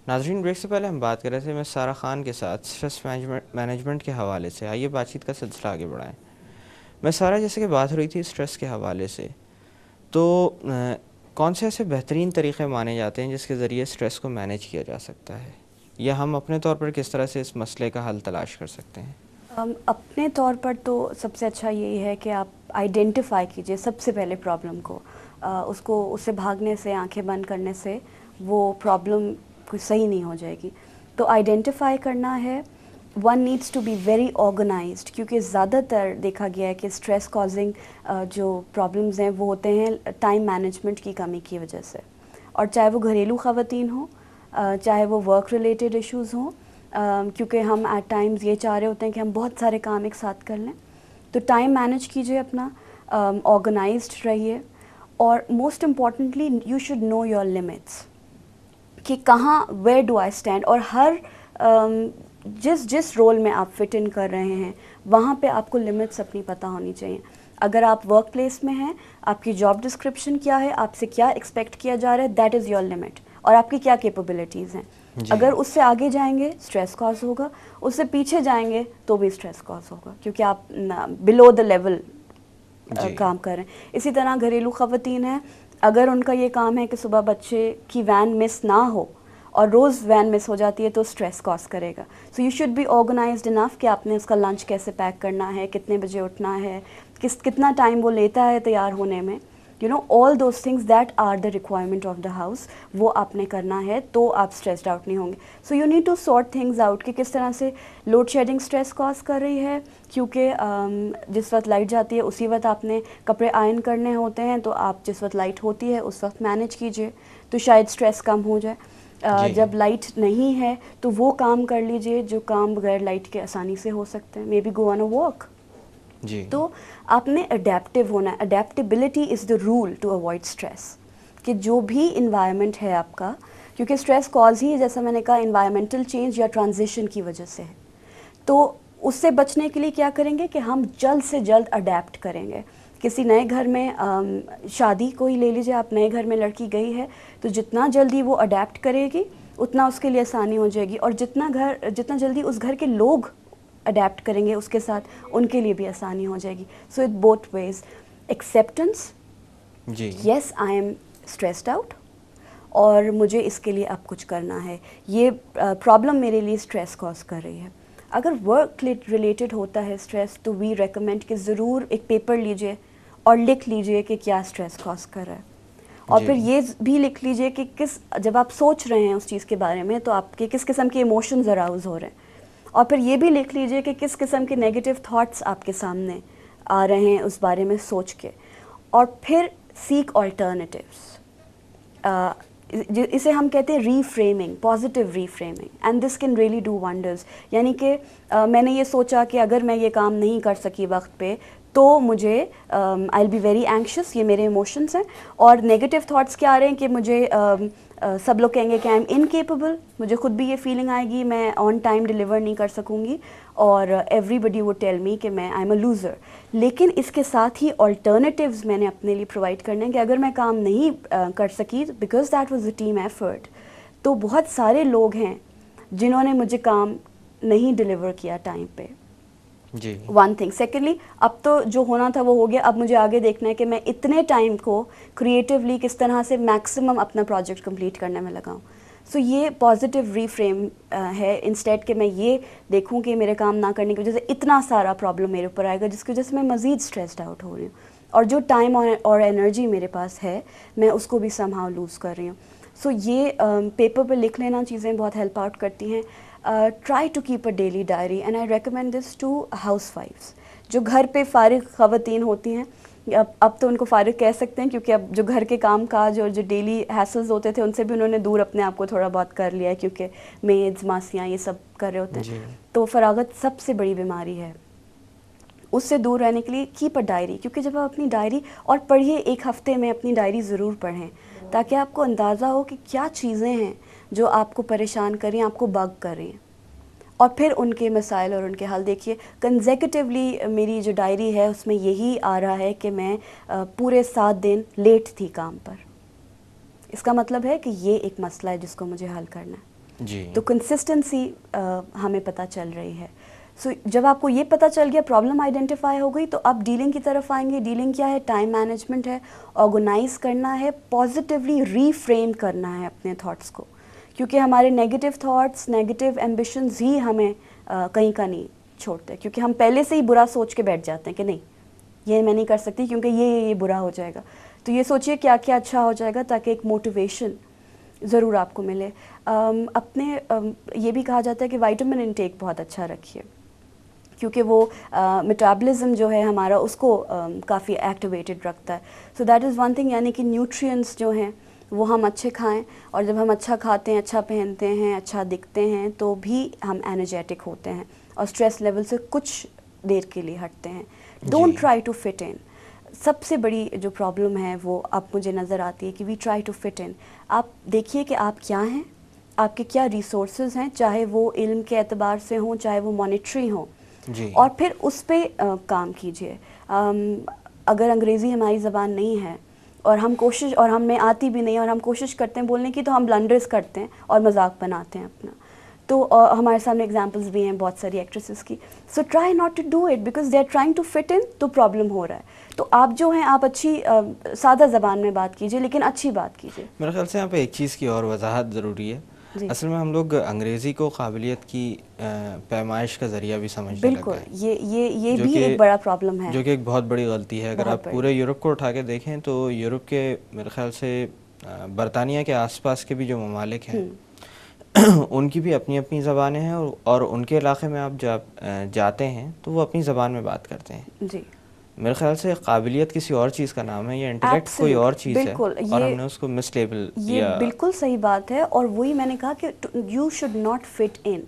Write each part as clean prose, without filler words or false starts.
ناظرین، بریک سے پہلے ہم بات کر رہے تھے میں سارہ خان کے ساتھ اسٹریس مینجمنٹ کے حوالے سے. آئیے بات چیت کا سلسلہ آگے بڑھائیں. میں سارہ، جیسے کہ بات ہو رہی تھی اسٹریس کے حوالے سے، تو کون سے ایسے بہترین طریقے مانے جاتے ہیں جس کے ذریعے اسٹریس کو مینیج کیا جا سکتا ہے، یا ہم اپنے طور پر کس طرح سے اس مسئلے کا حل تلاش کر سکتے ہیں؟ اپنے طور پر تو سب سے اچھا یہی ہے کہ آپ آئیڈینٹیفائی کیجئے سب سے پہلے پرابلم کو. اس سے بھاگنے سے، آنکھیں بند کرنے سے وہ پرابلم کوئی صحیح نہیں ہو جائے گی. تو آئیڈینٹیفائی کرنا ہے. One needs to be very organised, کیونکہ زیادہ تر دیکھا گیا ہے کہ اسٹریس کازنگ جو پرابلمز ہیں وہ ہوتے ہیں ٹائم مینجمنٹ کی کمی کی وجہ سے. اور چاہے وہ گھریلو خواتین ہوں، چاہے وہ ورک ریلیٹڈ ایشوز ہوں، کیونکہ ہم ایٹ ٹائمز یہ چاہ رہے ہوتے ہیں کہ ہم بہت سارے کام ایک ساتھ کر لیں. تو ٹائم مینیج کیجئے اپنا، آرگنائزڈ رہیے. اور most importantly you should know your limits, کہ کہاں ویئر ڈو آئی اسٹینڈ. اور ہر جس رول میں آپ فٹ ان کر رہے ہیں وہاں پہ آپ کو لمٹس اپنی پتہ ہونی چاہیے. اگر آپ ورک پلیس میں ہیں، آپ کی جاب ڈسکرپشن کیا ہے، آپ سے کیا ایکسپیکٹ کیا جا رہا ہے، دیٹ از یور لمٹ. اور آپ کی کیا کیپیبلٹیز ہیں. اگر اس سے آگے جائیں گے اسٹریس کاز ہوگا، اس سے پیچھے جائیں گے تو بھی اسٹریس کاز ہوگا، کیونکہ آپ بلو دا لیول کام کر رہے ہیں. اسی طرح گھریلو خواتین ہیں، اگر ان کا یہ کام ہے کہ صبح بچے کی وین مس نہ ہو اور روز وین مس ہو جاتی ہے تو اسٹریس کاز کرے گا. So you should be organised enough کہ آپ نے اس کا لنچ کیسے پیک کرنا ہے، کتنے بجے اٹھنا ہے، کتنا ٹائم وہ لیتا ہے تیار ہونے میں. All those things that are the requirement of the house, وہ آپ نے کرنا ہے تو آپ اسٹریسڈ آؤٹ نہیں ہوں گے. So you need to sort things out کہ کس طرح سے لوڈ شیڈنگ اسٹریس کاز کر رہی ہے، کیونکہ جس وقت لائٹ جاتی ہے اسی وقت آپ نے کپڑے آئرن کرنے ہوتے ہیں، تو آپ جس وقت لائٹ ہوتی ہے اس وقت مینیج کیجئے تو شاید اسٹریس کم ہو جائے. جب لائٹ نہیں ہے تو وہ کام کر لیجئے جو کام بغیر لائٹ کے آسانی سے ہو سکتے ہیں. Maybe go on a walk. تو آپ نے اڈیپٹیو ہونا ہے. Adaptability is the rule to avoid stress. کہ جو بھی انوائرمنٹ ہے آپ کا، کیونکہ اسٹریس کاز ہی جیسا میں نے کہا انوائرمنٹل چینج یا ٹرانزیشن کی وجہ سے ہے. تو اس سے بچنے کے لیے کیا کریں گے کہ ہم جلد سے جلد اڈیپٹ کریں گے. کسی نئے گھر میں شادی کو ہی لے لیجیے، آپ نئے گھر میں لڑکی گئی ہے تو جتنا جلدی وہ اڈیپٹ کرے گی اتنا اس کے لیے آسانی ہو جائے گی. اور جتنا جلدی اس گھر کے لوگ اڈیپٹ کریں گے اس کے ساتھ، ان کے لیے بھی آسانی ہو جائے گی. So it both ways. Acceptance, yes I am stressed out اور مجھے اس کے لیے اب کچھ کرنا ہے. یہ پرابلم میرے لیے اسٹریس کاز کر رہی ہے. اگر ورک ریلیٹڈ ہوتا ہے اسٹریس تو وی ریکمینڈ کہ ضرور ایک پیپر لیجئے اور لکھ لیجئے کہ کیا اسٹریس کاز کر رہا ہے. اور پھر یہ بھی لکھ لیجئے کہ جب آپ سوچ رہے ہیں اس چیز کے بارے میں تو آپ کے کس قسم کے ایموشنز اراؤز ہو رہے ہیں. اور پھر یہ بھی لکھ لیجئے کہ کس قسم کے نیگیٹو تھاٹس آپ کے سامنے آ رہے ہیں اس بارے میں سوچ کے. اور پھر سیک آلٹرنیٹیوز. اسے ہم کہتے ہیں reframing, positive reframing, and this can really do wonders. یعنی کہ میں نے یہ سوچا کہ اگر میں یہ کام نہیں کر سکی وقت پہ تو مجھے آئی ول بی ویری اینکشس، یہ میرے ایموشنس ہیں. اور نیگیٹو تھاٹس کیا آ رہے ہیں کہ مجھے سب لوگ کہیں گے کہ آئی ایم انکیپیبل، مجھے خود بھی یہ فیلنگ آئے گی میں آن ٹائم ڈلیور نہیں کر سکوں گی، اور everybody would tell me کہ میں آئی ایم اے لوزر. لیکن اس کے ساتھ ہی آلٹرنیٹیوز میں نے اپنے لیے پرووائڈ کرنے ہیں کہ اگر میں کام نہیں کر سکی because that was a team effort, تو بہت سارے لوگ ہیں جنہوں نے مجھے کام نہیں ڈلیور کیا ٹائم پہ. One thing. سیکنڈلی، اب تو جو ہونا تھا وہ ہو گیا. اب مجھے آگے دیکھنا ہے کہ میں اتنے ٹائم کو کریٹیولی کس طرح سے میکسیمم اپنا پروجیکٹ کمپلیٹ کرنے میں لگاؤں. سو یہ پازیٹیو ری فریم ہے، انسٹیڈ کہ میں یہ دیکھوں کہ میرے کام نہ کرنے کی وجہ سے اتنا سارا پرابلم میرے اوپر آئے گا جس کی وجہ سے میں مزید اسٹریسڈ آؤٹ ہو رہی ہوں، اور جو ٹائم اور انرجی میرے پاس ہے میں اس کو بھی سم ہاؤ لوز کر رہی ہوں. سو یہ پیپر پہ لکھ لینا چیزیں بہت ہیلپ آؤٹ کرتی ہیں. Try to keep a daily diary and I recommend this to ہاؤس وائفس جو گھر پہ فارغ خواتین ہوتی ہیں. اب تو ان کو فارغ کہہ سکتے ہیں کیونکہ اب جو گھر کے کام کاج اور جو ڈیلی ہیسلز ہوتے تھے ان سے بھی انہوں نے دور اپنے آپ کو تھوڑا بہت کر لیا ہے، کیونکہ میڈز، ماسیاں یہ سب کر رہے ہوتے ہیں. تو فراغت سب سے بڑی بیماری ہے. اس سے دور رہنے کے لیے کیپ اے ڈائری، کیونکہ جب آپ اپنی ڈائری اور پڑھیے، ایک ہفتے میں اپنی ڈائری ضرور پڑھیں تاکہ آپ کو اندازہ ہو کہ کیا چیزیں ہیں جو آپ کو پریشان کر رہی ہیں، آپ کو بگ کر رہی ہیں، اور پھر ان کے مسائل اور ان کے حل دیکھیے. کنزیکٹیولی میری جو ڈائری ہے اس میں یہی آ رہا ہے کہ میں پورے 7 دن لیٹ تھی کام پر. اس کا مطلب ہے کہ یہ ایک مسئلہ ہے جس کو مجھے حل کرنا ہے. جی تو کنسسٹنسی ہمیں پتہ چل رہی ہے. سو جب آپ کو یہ پتہ چل گیا, پرابلم آئیڈینٹیفائی ہو گئی, تو آپ ڈیلنگ کی طرف آئیں گے. ڈیلنگ کیا ہے؟ ٹائم مینجمنٹ ہے, آرگنائز کرنا ہے, پازیٹیولی ری فریم کرنا ہے اپنے تھاٹس کو, کیونکہ ہمارے نیگیٹو تھاٹس, نیگیٹو ایمبیشنز ہی ہمیں کہیں کا نہیں چھوڑتے, کیونکہ ہم پہلے سے ہی برا سوچ کے بیٹھ جاتے ہیں کہ نہیں یہ میں نہیں کر سکتی کیونکہ یہ برا ہو جائے گا. تو یہ سوچیے کیا کیا اچھا ہو جائے گا, تاکہ ایک موٹیویشن ضرور آپ کو ملے. اپنے یہ بھی کہا جاتا ہے کہ وائٹامن انٹیک بہت اچھا رکھیے, کیونکہ وہ میٹابلزم جو ہے ہمارا اس کو کافی ایکٹیویٹڈ رکھتا ہے. So that is one thing, یعنی کہ نیوٹرینس جو ہیں وہ ہم اچھے کھائیں, اور جب ہم اچھا کھاتے ہیں, اچھا پہنتے ہیں, اچھا دکھتے ہیں, تو بھی ہم انرجیٹک ہوتے ہیں اور اسٹریس لیول سے کچھ دیر کے لیے ہٹتے ہیں. ڈونٹ ٹرائی ٹو فٹ ان. سب سے بڑی جو پرابلم ہے وہ اب مجھے نظر آتی ہے کہ وی ٹرائی ٹو فٹ ان. آپ دیکھیے کہ آپ کیا ہیں, آپ کے کیا ریسورسز ہیں, چاہے وہ علم کے اعتبار سے ہوں, چاہے وہ مانیٹری ہوں, جی اور پھر اس پہ کام کیجیے. اگر انگریزی ہماری زبان نہیں ہے اور ہم کوشش, اور ہمیں آتی بھی نہیں اور ہم کوشش کرتے ہیں بولنے کی, تو ہم بلنڈرز کرتے ہیں اور مذاق بناتے ہیں اپنا. تو ہمارے سامنے اگزامپلس بھی ہیں بہت ساری ایکٹریسز کی. So try not to do it because they are trying to fit in, تو پرابلم ہو رہا ہے. تو آپ جو ہیں آپ اچھی سادہ زبان میں بات کیجیے, لیکن اچھی بات کیجیے. میرے خیال سے یہاں پہ ایک چیز کی اور وضاحت ضروری ہے. جی اصل میں ہم لوگ انگریزی کو قابلیت کی پیمائش کا ذریعہ بھی سمجھنے لگ بالکل, گئے, یہ بھی ایک بڑا پرابلم ہے, جو کہ ایک بہت بڑی غلطی ہے. اگر بہت آپ بڑی. پورے یورپ کو اٹھا کے دیکھیں تو یورپ کے میرے خیال سے برطانیہ کے آس پاس کے بھی جو ممالک ہیں ان کی بھی اپنی اپنی زبانیں ہیں, اور ان کے علاقے میں آپ جب جاتے ہیں تو وہ اپنی زبان میں بات کرتے ہیں. جی میرے خیال سے قابلیت کسی اور چیز کا نام ہے, یا انٹلیکٹ کوئی اور چیز ہے, بالکل, اور ہم نے اس کو مس لیبل یہ یا بالکل صحیح بات ہے. اور وہی میں نے کہا کہ یو شوڈ ناٹ فٹ ان.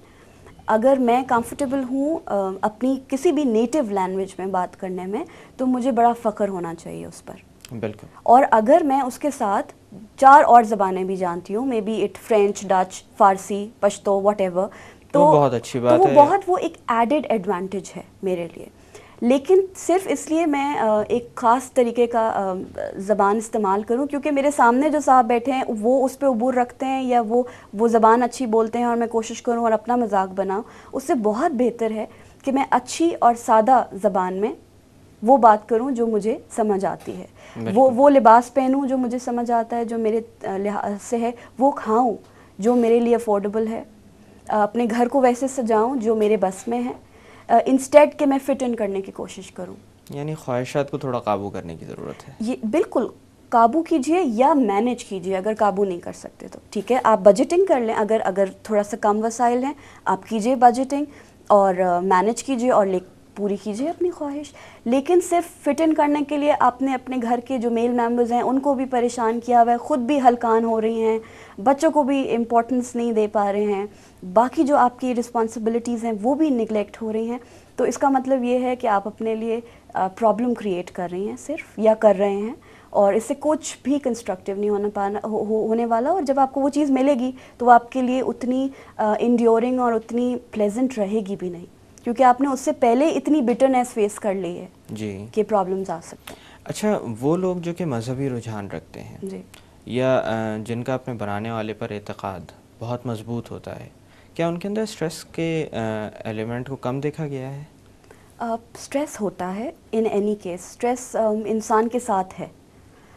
اگر میں کمفرٹیبل ہوں اپنی کسی بھی نیٹو لینگویج میں بات کرنے میں, تو مجھے بڑا فخر ہونا چاہیے اس پر. بالکل. اور اگر میں اس کے ساتھ 4 اور زبانیں بھی جانتی ہوں, maybe it French, Dutch, Farsi, Pashto, whatever, تو وہ بہت اچھی بات ہے. وہ ایک ایڈڈ ایڈوانٹیج ہے میرے لیے. لیکن صرف اس لیے میں ایک خاص طریقے کا زبان استعمال کروں کیونکہ میرے سامنے جو صاحب بیٹھے ہیں وہ اس پہ عبور رکھتے ہیں, یا وہ زبان اچھی بولتے ہیں, اور میں کوشش کروں اور اپنا مذاق بناؤں, اس سے بہت بہتر ہے کہ میں اچھی اور سادہ زبان میں وہ بات کروں جو مجھے سمجھ آتی ہے, وہ لباس پہنوں جو مجھے سمجھ آتا ہے, جو میرے لحاظ سے ہے, وہ کھاؤں جو میرے لیے افورڈیبل ہے, اپنے گھر کو ویسے سجاؤں جو میرے بس میں ہے, انسٹیڈ کہ میں فٹ ان کرنے کی کوشش کروں. یعنی خواہشات کو تھوڑا قابو کرنے کی ضرورت ہے. یہ بالکل قابو کیجئے یا مینیج کیجئے. اگر قابو نہیں کر سکتے تو ٹھیک ہے, آپ بجٹنگ کر لیں. اگر تھوڑا سا کم وسائل ہیں, آپ کیجئے بجٹنگ اور مینیج کیجئے اور پوری کیجئے اپنی خواہش. لیکن صرف فٹ ان کرنے کے لیے آپ نے اپنے گھر کے جو میل ممبرز ہیں ان کو بھی پریشان کیا ہوا ہے, خود بھی ہلکان ہو رہی ہیں, بچوں کو بھی امپورٹنس نہیں دے پا رہے ہیں, باقی جو آپ کی رسپانسبلٹیز ہیں وہ بھی نگلیکٹ ہو رہی ہیں. تو اس کا مطلب یہ ہے کہ آپ اپنے لیے پرابلم کریٹ کر رہی ہیں صرف, یا کر رہے ہیں, اور اس سے کچھ بھی کنسٹرکٹیو نہیں ہونے والا. اور جب آپ کو وہ چیز ملے گی تو وہ آپ کے لیے اتنی انڈیورنگ اور اتنی پلیزنٹ رہے گی بھی نہیں, کیونکہ آپ نے اس سے پہلے اتنی بٹرنیس فیس کر لی ہے جی کہ پرابلمز آ سکتے ہیں. اچھا, وہ لوگ جو کہ مذہبی رجحان رکھتے ہیں, جی, یا جن کا اپنے بنانے والے پر اعتقاد بہت مضبوط ہوتا ہے, کیا ان کے اندر اسٹریس کے ایلیمنٹ کو کم دیکھا گیا ہے؟ اسٹریس ہوتا ہے ان اینی کیس. اسٹریس انسان کے ساتھ ہے,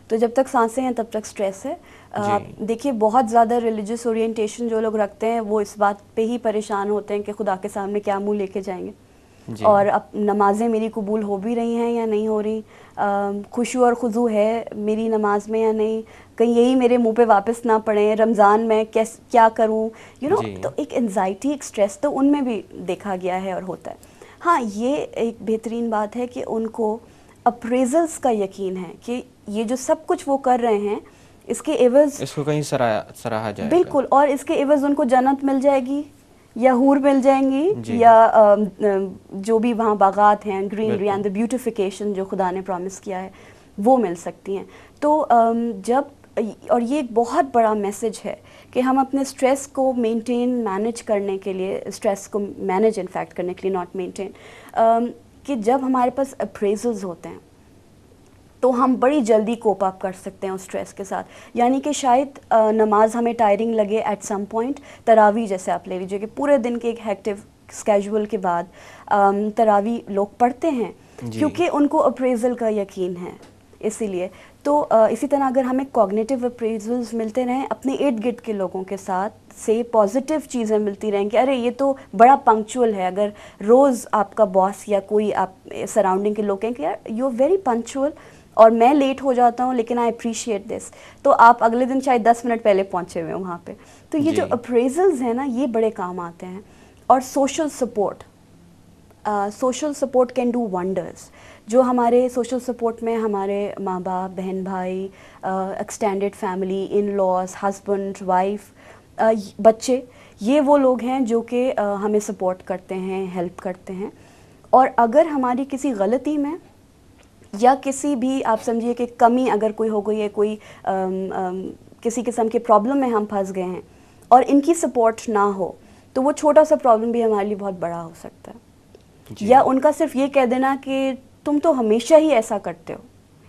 تو جب تک سانسیں ہیں تب تک اسٹریس ہے. دیکھیے بہت زیادہ ریلیجس اورینٹیشن جو لوگ رکھتے ہیں وہ اس بات پہ ہی پریشان ہوتے ہیں کہ خدا کے سامنے کیا منہ لے کے جائیں گے, اور اب نمازیں میری قبول ہو بھی رہی ہیں یا نہیں ہو رہی, خشوع اور خضوع ہے میری نماز میں یا نہیں, کہیں یہی میرے منہ پہ واپس نہ پڑیں, رمضان میں کیا کروں, تو ایک انزائٹی, ایک اسٹریس تو ان میں بھی دیکھا گیا ہے اور ہوتا ہے. ہاں, یہ ایک بہترین بات ہے کہ ان کو اپریزلس کا یقین ہے کہ یہ جو سب کچھ وہ کر رہے ہیں اس کے عوض اس کو کہیں سراہا جائے گا. بالکل, اور اس کے عوض ان کو جنت مل جائے گی, یا حور مل جائیں گی, یا جو بھی وہاں باغات ہیں گرینری اینڈ دا بیوٹیفیکیشن جو خدا نے پرومس کیا ہے وہ مل سکتی ہیں. تو اور یہ ایک بہت بڑا میسج ہے کہ ہم اپنے اسٹریس کو مینج کرنے کے لیے, اسٹریس کو مینیج انفیکٹ کرنے کے لیے, ناٹ مینٹین, کہ جب ہمارے پاس اپریزلز ہوتے ہیں تو ہم بڑی جلدی کوپ اپ کر سکتے ہیں اس اسٹریس کے ساتھ. یعنی کہ شاید نماز ہمیں ٹائرنگ لگے ایٹ سم پوائنٹ, تراویح جیسے آپ لے لیجیے کہ پورے دن کے ایک ہیکٹیو اسکیجول کے بعد تراویح لوگ پڑھتے ہیں کیونکہ ان کو اپریزل کا یقین ہے, اسی لیے. تو اسی طرح اگر ہمیں کوگنیٹیو اپریزلز ملتے رہیں اپنے ارد گرد کے لوگوں کے ساتھ سے, پازیٹیو چیزیں ملتی رہیں کہ ارے یہ تو بڑا پنکچوئل ہے, اگر روز آپ کا باس یا کوئی آپ سراؤنڈنگ کے لوگ کہیں کہ یار یو آر ویری پنکچوئل اور میں لیٹ ہو جاتا ہوں لیکن آئی اپریشیٹ دس, تو آپ اگلے دن شاید 10 منٹ پہلے پہنچے ہوئے وہاں پہ. تو یہ جو اپریزلز ہیں نا یہ بڑے کام آتے ہیں. اور social support, social support can do wonders. جو ہمارے سوشل سپورٹ میں ہمارے ماں باپ, بہن بھائی, ایکسٹینڈیڈ فیملی, ان لاز, ہسبینڈ وائف, بچے, یہ وہ لوگ ہیں جو کہ ہمیں سپورٹ کرتے ہیں, ہیلپ کرتے ہیں. اور اگر ہماری کسی غلطی میں یا کسی بھی آپ سمجھیے کہ کمی اگر کوئی ہو گئی ہے, کوئی کسی قسم کے پرابلم میں ہم پھنس گئے ہیں اور ان کی سپورٹ نہ ہو تو وہ چھوٹا سا پرابلم بھی ہمارے لیے بہت بڑا ہو سکتا ہے. یا ان کا صرف یہ کہہ دینا کہ تم تو ہمیشہ ہی ایسا کرتے ہو,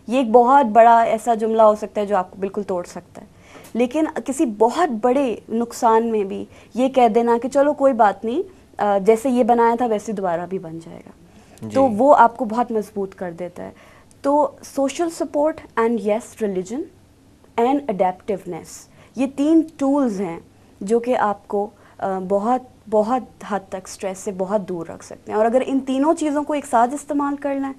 یہ ایک بہت بڑا ایسا جملہ ہو سکتا ہے جو آپ کو بالکل توڑ سکتا ہے. لیکن کسی بہت بڑے نقصان میں بھی یہ کہہ دینا کہ چلو کوئی بات نہیں, جیسے یہ بنایا تھا ویسے دوبارہ بھی بن جائے گا, تو وہ آپ کو بہت مضبوط کر دیتا ہے. تو social support and yes religion and adaptiveness, یہ 3 ٹولز ہیں جو کہ آپ کو بہت بہت حد تک اسٹریس سے بہت دور رکھ سکتے ہیں. اور اگر ان تینوں چیزوں کو ایک ساتھ استعمال کر لیں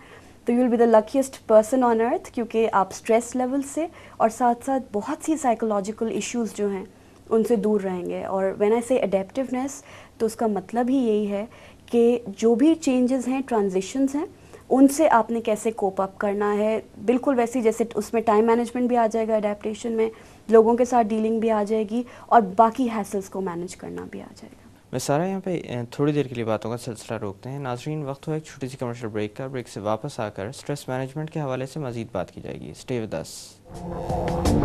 تو you will be the luckiest person on earth, کیونکہ آپ اسٹریس لیول سے اور ساتھ ساتھ بہت سی سائیکولوجیکل ایشوز جو ہیں ان سے دور رہیں گے. اور وین آئی سے اڈیپٹیونیس تو اس کا مطلب ہی یہی ہے کہ جو بھی چینجز ہیں, ٹرانزیشنز ہیں, ان سے آپ نے کیسے کوپ اپ کرنا ہے. بالکل ویسی جیسے اس میں ٹائم مینجمنٹ بھی آ جائے گا, اڈیپٹیشن میں لوگوں کے ساتھ ڈیلنگ بھی آ جائے گی, اور باقی ہیسلز کو مینیج کرنا بھی آ جائے گا. میں سارا یہاں پہ تھوڑی دیر کے لیے باتوں کا سلسلہ روکتے ہیں. ناظرین, وقت ہوا ایک چھوٹی سی کمرشل بریک کا. بریک سے واپس آ کر اسٹریس مینجمنٹ کے حوالے سے مزید بات کی جائے گی. Stay with us.